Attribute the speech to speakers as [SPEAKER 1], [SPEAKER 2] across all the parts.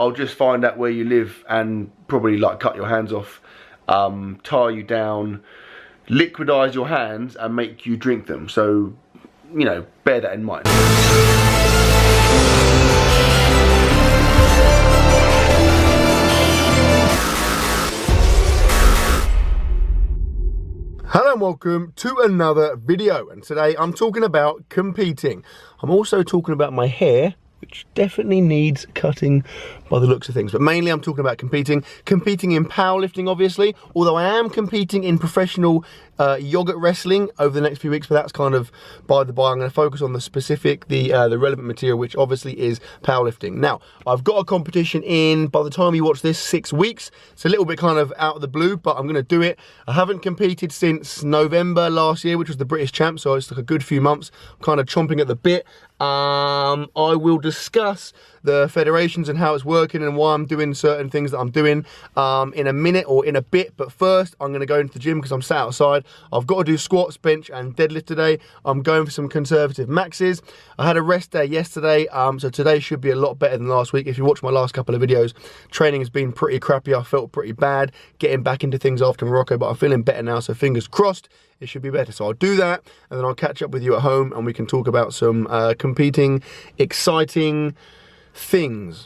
[SPEAKER 1] I'll just find out where you live and probably like cut your hands off, tie you down, liquidize your hands and make you drink them. So, you know, bear that in mind. Hello and welcome to another video, and today I'm talking about competing. I'm also talking about my hair, which definitely needs cutting by the looks of things, but mainly I'm talking about competing in powerlifting, obviously, although I am competing in professional yogurt wrestling over the next few weeks, but that's kind of by the by. I'm going to focus on the specific, the relevant material, which obviously is powerlifting. Now, I've got a competition in, by the time you watch this, 6 weeks. It's a little bit kind of out of the blue, but I'm going to do it. I haven't competed since November last year, which was the British champ, so it's like a good few months, kind of chomping at the bit. I will discuss the federations and how it's working and why I'm doing certain things that I'm doing in a minute or in a bit. But first, I'm going to go into the gym because I'm sat outside. I've got to do squats, bench and deadlift today. I'm going for some conservative maxes. I had a rest day yesterday, so today should be a lot better than last week. If you watch my last couple of videos, training has been pretty crappy. I felt pretty bad getting back into things after Morocco, but I'm feeling better now, so fingers crossed it should be better. So I'll do that, and then I'll catch up with you at home and we can talk about some competing, exciting things.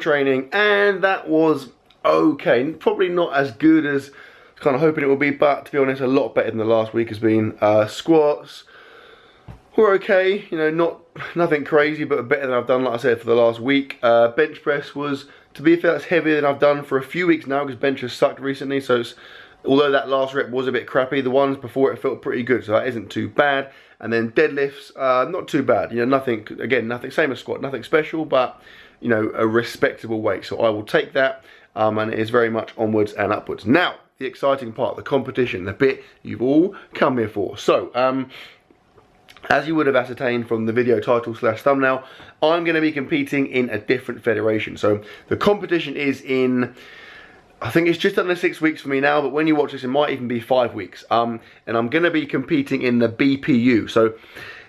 [SPEAKER 1] training, and that was okay. Probably not as good as I was kind of hoping it would be, but to be honest, a lot better than the last week has been. Squats were okay, you know, nothing crazy, but better than I've done, like I said, for the last week. Bench press was, to be fair, that's heavier than I've done for a few weeks now, because bench has sucked recently, so although that last rep was a bit crappy, the ones before it felt pretty good, so that isn't too bad. And then deadlifts, not too bad, you know, nothing, same as squat, nothing special, but, you know, a respectable weight, so I will take that, and it is very much onwards and upwards. Now, the exciting part, the competition, the bit you've all come here for. So, as you would have ascertained from the video title / thumbnail, I'm going to be competing in a different federation. So the competition is in, I think it's just under 6 weeks for me now, but when you watch this it might even be 5 weeks. And I'm going to be competing in the BPU. So,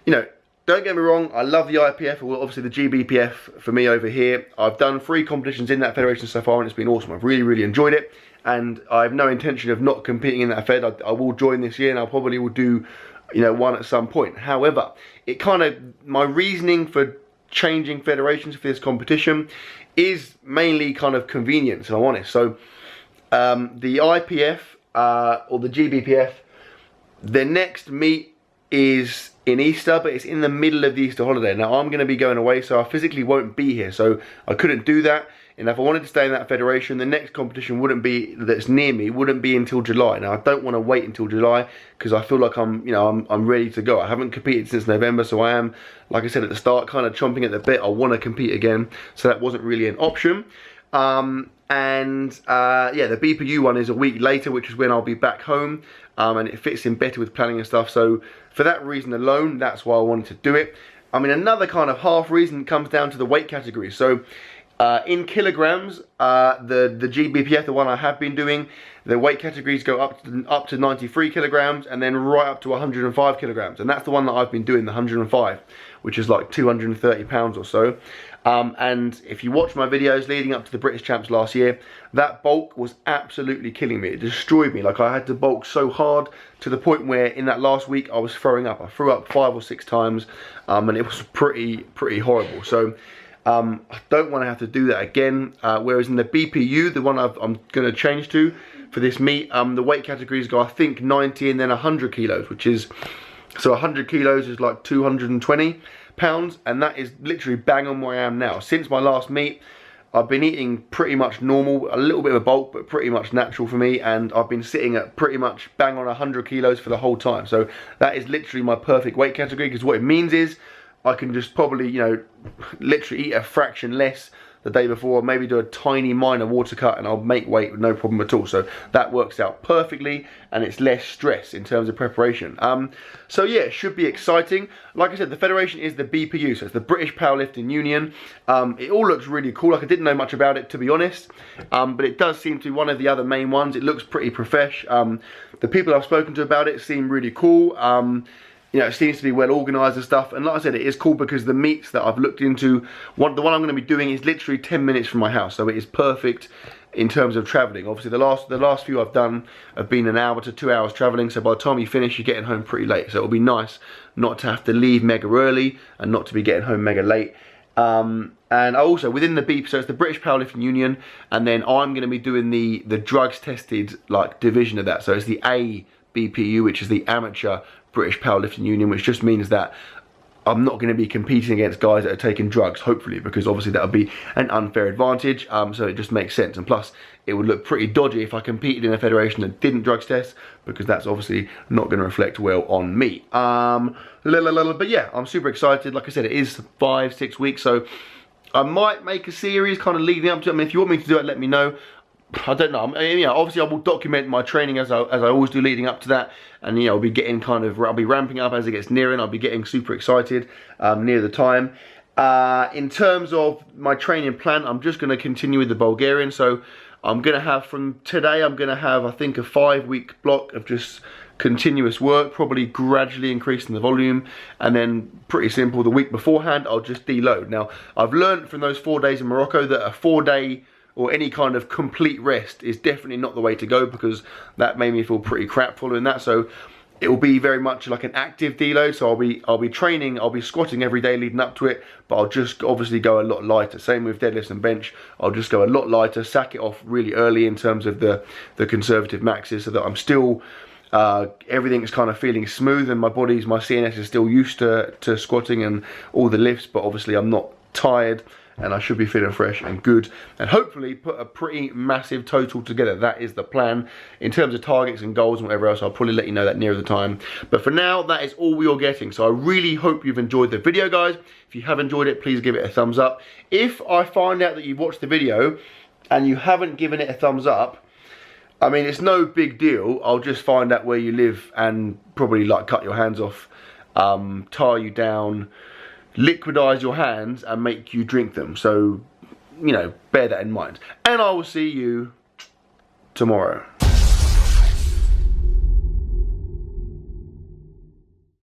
[SPEAKER 1] you know, don't get me wrong, I love the IPF, well obviously the GBPF for me over here. I've done 3 competitions in that federation so far and it's been awesome. I've really enjoyed it, and I have no intention of not competing in that fed. I will join this year, and I probably will do, you know, one at some point. However, it kind of, my reasoning for changing federations for this competition is mainly kind of convenience, if I'm honest. So the IPF or the GBPF, the next meet is in Easter, but it's in the middle of the Easter holiday. Now I'm going to be going away, so I physically won't be here, so I couldn't do that. And if I wanted to stay in that federation, the next competition wouldn't be, that's near me, wouldn't be until July. Now I don't want to wait until July because I feel like I'm ready to go. I haven't competed since November, so I am, like I said at the start, kind of chomping at the bit. I want to compete again, so that wasn't really an option. Yeah, the BPU one is a week later, which is when I'll be back home, and it fits in better with planning and stuff. So for that reason alone, that's why I wanted to do it. I mean, another kind of half reason comes down to the weight categories. So in kilograms, the GBPF, the one I have been doing, the weight categories go up to 93 kilograms and then right up to 105 kilograms. And that's the one that I've been doing, the 105, which is like 230 pounds or so. And if you watch my videos leading up to the British Champs last year, that bulk was absolutely killing me. It destroyed me. Like, I had to bulk so hard to the point where in that last week I was throwing up. I threw up 5 or 6 times, and it was pretty horrible. So I don't want to have to do that again. Whereas in the BPU, the one I'm going to change to for this meet, the weight categories go, I think, 90 and then 100 kilos, which is, so 100 kilos is like 220 pounds, and that is literally bang on where I am now. Since my last meet, I've been eating pretty much normal, a little bit of a bulk, but pretty much natural for me, and I've been sitting at pretty much bang on 100 kilos for the whole time. So that is literally my perfect weight category, because what it means is I can just probably, you know, literally eat a fraction less the day before, maybe do a tiny minor water cut, and I'll make weight with no problem at all. So that works out perfectly, and it's less stress in terms of preparation. So yeah, it should be exciting. Like I said, the federation is the BPU, so it's the British Powerlifting Union. It all looks really cool. Like, I didn't know much about it, to be honest, but it does seem to be one of the other main ones. It looks pretty profesh. The people I've spoken to about it seem really cool. You know, it seems to be well organised and stuff. And like I said, it is cool because the meets that I've looked into, the one I'm going to be doing is literally 10 minutes from my house. So it is perfect in terms of travelling. Obviously, the last few I've done have been an hour to 2 hours travelling. So by the time you finish, you're getting home pretty late. So it'll be nice not to have to leave mega early and not to be getting home mega late. And also within the BP, so it's the British Powerlifting Union, and then I'm going to be doing the drugs tested like division of that. So it's the A BPU, which is the amateur British Powerlifting Union, which just means that I'm not going to be competing against guys that are taking drugs, hopefully, because obviously that would be an unfair advantage. So it just makes sense, and plus it would look pretty dodgy if I competed in a federation that didn't drugs test, because that's obviously not going to reflect well on me. But yeah, I'm super excited. Like I said, it is 5-6 weeks, so I might make a series kind of leading up to it. I mean, if you want me to do it, let me know. I don't know. You know, obviously I will document my training as I always do leading up to that, and you know, I'll be getting I'll be ramping up as it gets near, and I'll be getting super excited near the time. In terms of my training plan, I'm just going to continue with the Bulgarian. So I'm going to have, from today, I'm going to have, I think, a 5-week block of just continuous work, probably gradually increasing the volume, and then pretty simple, the week beforehand I'll just deload. Now, I've learned from those 4 days in Morocco that a 4-day or any kind of complete rest is definitely not the way to go, because that made me feel pretty crap following that. So it will be very much like an active deload, so I'll be training, I'll be squatting every day leading up to it, but I'll just obviously go a lot lighter. Same with deadlifts and bench, I'll just go a lot lighter, sack it off really early in terms of the conservative maxes, so that I'm still, everything's kind of feeling smooth, and my CNS is still used to squatting and all the lifts, but obviously I'm not tired, and I should be feeling fresh and good, and hopefully put a pretty massive total together. That is the plan. In terms of targets and goals and whatever else, I'll probably let you know that nearer the time. But for now, that is all you're getting. So I really hope you've enjoyed the video, guys. If you have enjoyed it, please give it a thumbs up. If I find out that you've watched the video and you haven't given it a thumbs up, I mean, it's no big deal. I'll just find out where you live and probably like cut your hands off, tie you down, liquidize your hands and make you drink them. So, you know, bear that in mind. And I will see you tomorrow.